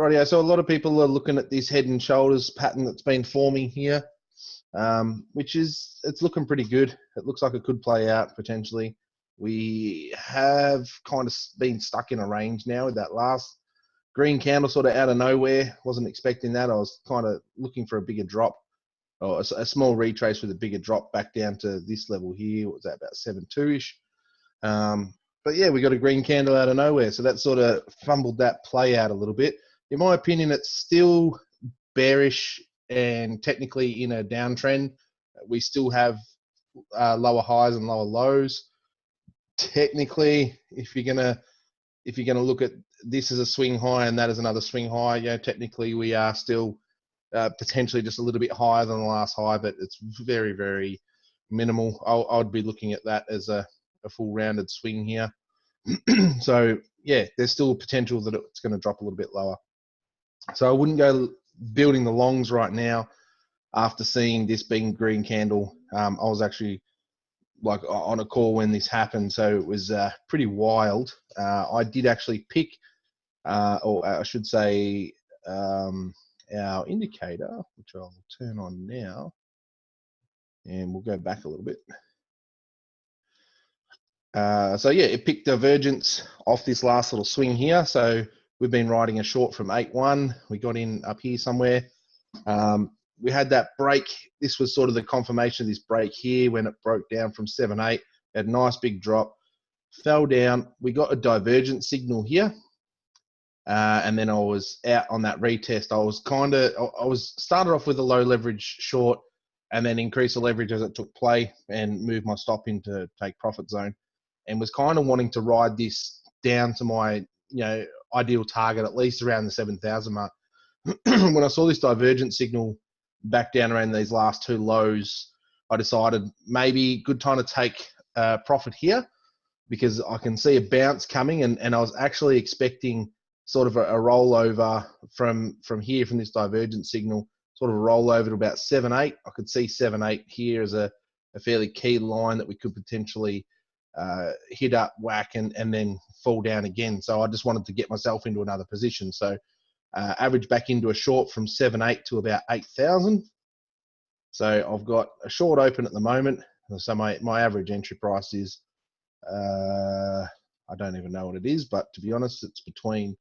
Rightio, so a lot of people are looking at this head and shoulders pattern that's been forming here, which is, it's looking pretty good. It looks like it could play out potentially. We have kind of been stuck in a range now with that last green candle sort of out of nowhere. Wasn't expecting that. I was kind of looking for a bigger drop, or a small retrace with a bigger drop back down to this level here. What was that, about 7.2-ish? But yeah, we got a green candle out of nowhere. So that sort of fumbled that play out a little bit. In my opinion, it's still bearish and technically in a downtrend. We still have lower highs and lower lows. Technically, if you're gonna look at this as a swing high and that as another swing high, yeah, technically we are still potentially just a little bit higher than the last high, but it's very, very minimal. I'd be looking at that as a full rounded swing here. So yeah, there's still potential that it's going to drop a little bit lower. So I wouldn't go building the longs right now after seeing this being green candle. I was actually like on a call when this happened, so it was pretty wild. I did actually pick, or I should say, our indicator, which I'll turn on now, and we'll go back a little bit. So yeah, it picked divergence off this last little swing here. So we've been riding a short from 8.1. We got in up here somewhere. We had that break. This was sort of the confirmation of this break here when it broke down from 7.8. Had a nice big drop, fell down. We got a divergent signal here. And then I was out on that retest. I was started off with a low leverage short and then increased the leverage as it took play and moved my stop into take profit zone, and was kind of wanting to ride this down to my, ideal target, at least around the 7,000 mark. When I saw this divergent signal back down around these last two lows, I decided maybe good time to take profit here, because I can see a bounce coming, and I was actually expecting sort of a rollover from here, from this divergent signal, sort of a rollover to about 7.8. I could see 7.8 here as a fairly key line that we could potentially hit up, whack, and then fall down again. So I just wanted to get myself into another position. So average back into a short from 7.8 to about 8,000. So I've got a short open at the moment. So my average entry price is, I don't even know what it is, but to be honest, it's between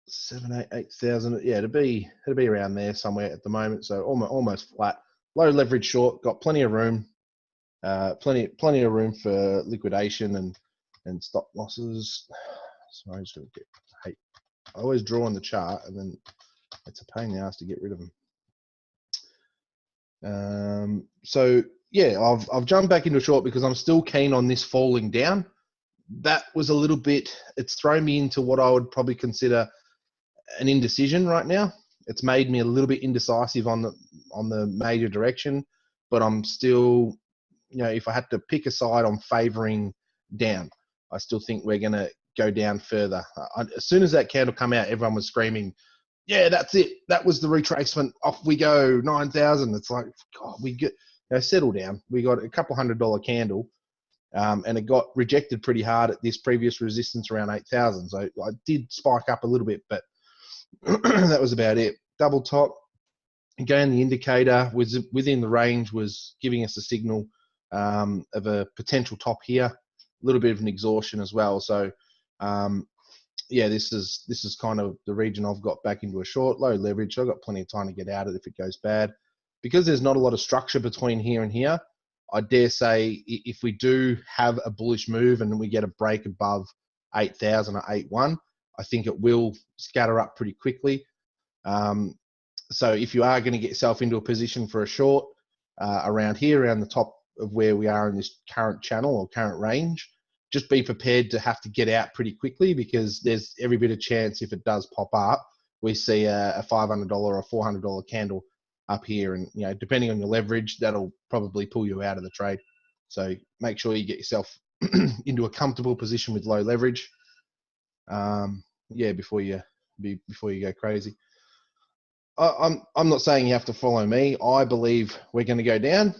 7,000, 8,000. Yeah, it'll be around there somewhere at the moment. So almost flat. Low leverage short, got plenty of room, plenty of room for liquidation and stop losses. So I'm just gonna I always draw on the chart, and then it's a pain in the ass to get rid of them. So yeah, I've jumped back into a short because I'm still keen on this falling down. That was a little bit, it's thrown me into what I would probably consider an indecision right now. It's made me a little bit indecisive on the major direction, but I'm still, if I had to pick a side, I'm favoring down. I still think we're going to go down further. As soon as that candle come out, everyone was screaming, yeah, that's it. That was the retracement. Off we go, 9,000. It's like, God, we get, settle down. We got a couple $100 candle. And it got rejected pretty hard at this previous resistance around 8,000. So I did spike up a little bit, but that was about it. Double top. Again, the indicator was within the range, was giving us a signal of a potential top here. A little bit of an exhaustion as well. So, yeah, this is kind of the region I've got back into a short, low leverage. I've got plenty of time to get out of it if it goes bad. Because there's not a lot of structure between here and here, I dare say if we do have a bullish move and we get a break above 8,000 or 8.1, I think it will scatter up pretty quickly. So if you are going to get yourself into a position for a short around here, around the top of where we are in this current channel or current range, just be prepared to have to get out pretty quickly, because there's every bit of chance, if it does pop up, we see a $500 or $400 candle up here, and depending on your leverage, that'll probably pull you out of the trade. So make sure you get yourself into a comfortable position with low leverage, yeah, before you go crazy. I'm not saying you have to follow me. I believe we're going to go down.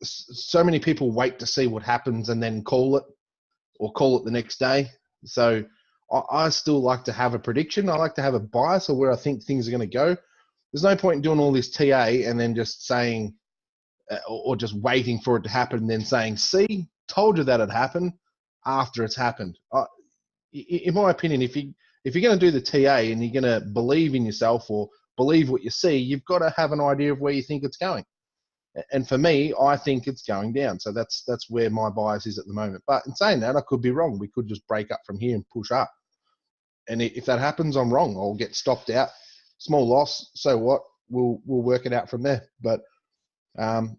So many people wait to see what happens and then call it, or call it the next day. So I still like to have a prediction. I like to have a bias of where I think things are going to go. There's no point in doing all this TA and then just saying, or just waiting for it to happen and then saying, see, told you that it happened after it's happened. In my opinion, if you're going to do the TA and you're going to believe in yourself or believe what you see, you've got to have an idea of where you think it's going. And for me, I think it's going down. So that's where my bias is at the moment. But in saying that, I could be wrong. We could just break up from here and push up. And if that happens, I'm wrong. I'll get stopped out. Small loss. So what? We'll work it out from there. But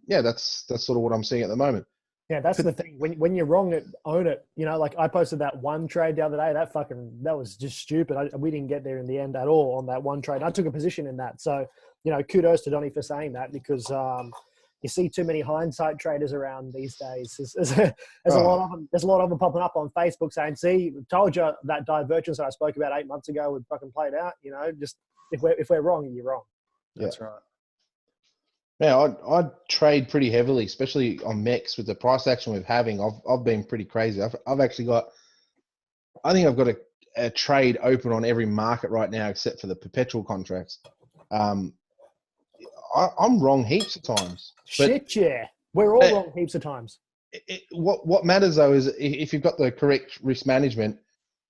yeah, that's sort of what I'm seeing at the moment. Yeah, that's the thing. When you're wrong, own it. You know, like I posted that one trade the other day. That was just stupid. We didn't get there in the end at all on that one trade. I took a position in that. So, you know, kudos to Donnie for saying that, because you see too many hindsight traders around these days. There's a lot of them. There's a lot of them popping up on Facebook saying, "See, told you that divergence that I spoke about 8 months ago would fucking played out." You know, just if we're wrong, you're wrong. That's right. Yeah, I trade pretty heavily, especially on MEX with the price action we're having. I've been pretty crazy. I've actually got, I think I've got a trade open on every market right now except for the perpetual contracts. I'm wrong heaps of times. Shit, yeah, we're all wrong heaps of times. What matters though is if you've got the correct risk management,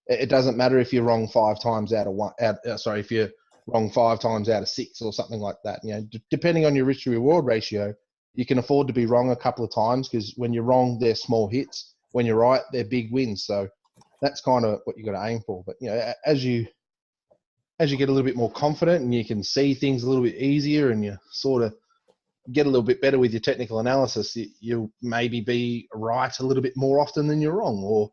it doesn't matter if you're wrong 5 times out of one. If you're wrong 5 times out of 6 or something like that. You know, depending on your risk to reward ratio, you can afford to be wrong a couple of times, because when you're wrong, they're small hits. When you're right, they're big wins. So that's kind of what you got to aim for. But you know, as you get a little bit more confident and you can see things a little bit easier and you sort of get a little bit better with your technical analysis, you'll maybe be right a little bit more often than you're wrong, or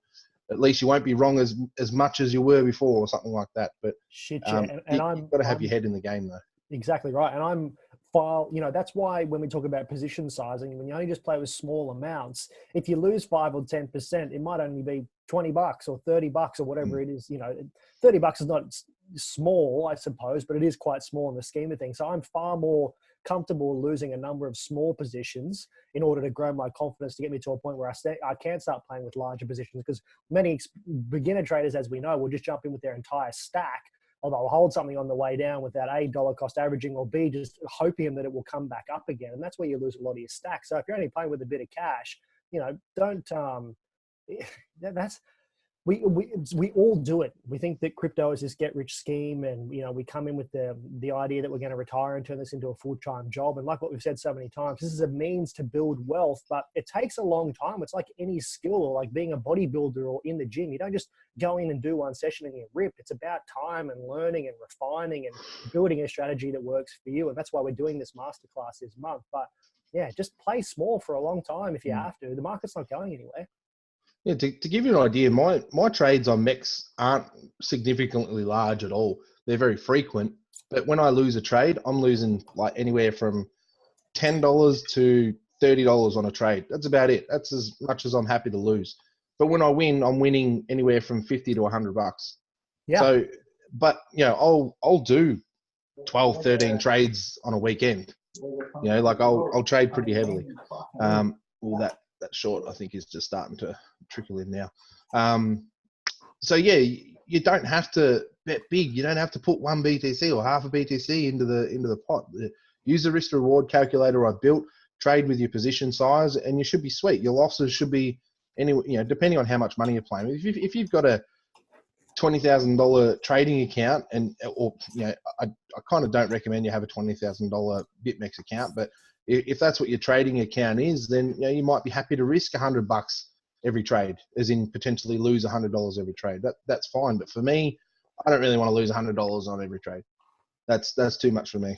at least you won't be wrong as much as you were before, or something like that. But shit, yeah. You've got to have your head in the game, though. Exactly right. And you know, that's why when we talk about position sizing, when you only just play with small amounts, if you lose 5 or 10%, it might only be $20 or $30 or whatever it is. You know, $30 is not small, I suppose, but it is quite small in the scheme of things. So I'm far more comfortable losing a number of small positions in order to grow my confidence to get me to a point where I can start playing with larger positions, because many beginner traders, as we know, will just jump in with their entire stack, or they'll hold something on the way down without A, dollar cost averaging, or B, just hoping that it will come back up again. And that's where you lose a lot of your stack. So if you're only playing with a bit of cash, you know, don't, we all do it. We think that crypto is this get rich scheme, and you know, we come in with the idea that we're going to retire and turn this into a full-time job. And like what we've said so many times, this is a means to build wealth, but it takes a long time. It's like any skill, or like being a bodybuilder or in the gym. You don't just go in and do one session and get ripped. It's about time and learning and refining and building a strategy that works for you. And that's why we're doing this masterclass this month. But yeah, just play small for a long time if you have to. The market's not going anywhere. Yeah, to give you an idea, my trades on MEX aren't significantly large at all. They're very frequent. But when I lose a trade, I'm losing like anywhere from $10 to $30 on a trade. That's about it. That's as much as I'm happy to lose. But when I win, I'm winning anywhere from $50 to $100. Yeah. So, but you know, I'll do 12, 13 trades on a weekend. You know, like I'll trade pretty heavily. Well, that short, I think, is just starting to trickle in now. So yeah, you don't have to bet big. You don't have to put 1 BTC or half a BTC into the pot. Use the risk to reward calculator I've built. Trade with your position size, and you should be sweet. Your losses should be anyway, you know, depending on how much money you're playing with. If you've got a $20,000 trading account, or you know, I kind of don't recommend you have a $20,000 BitMEX account, but if that's what your trading account is, then you know, you might be happy to risk $100 every trade, as in potentially lose $100 every trade. That's fine. But for me, I don't really want to lose $100 on every trade. That's too much for me.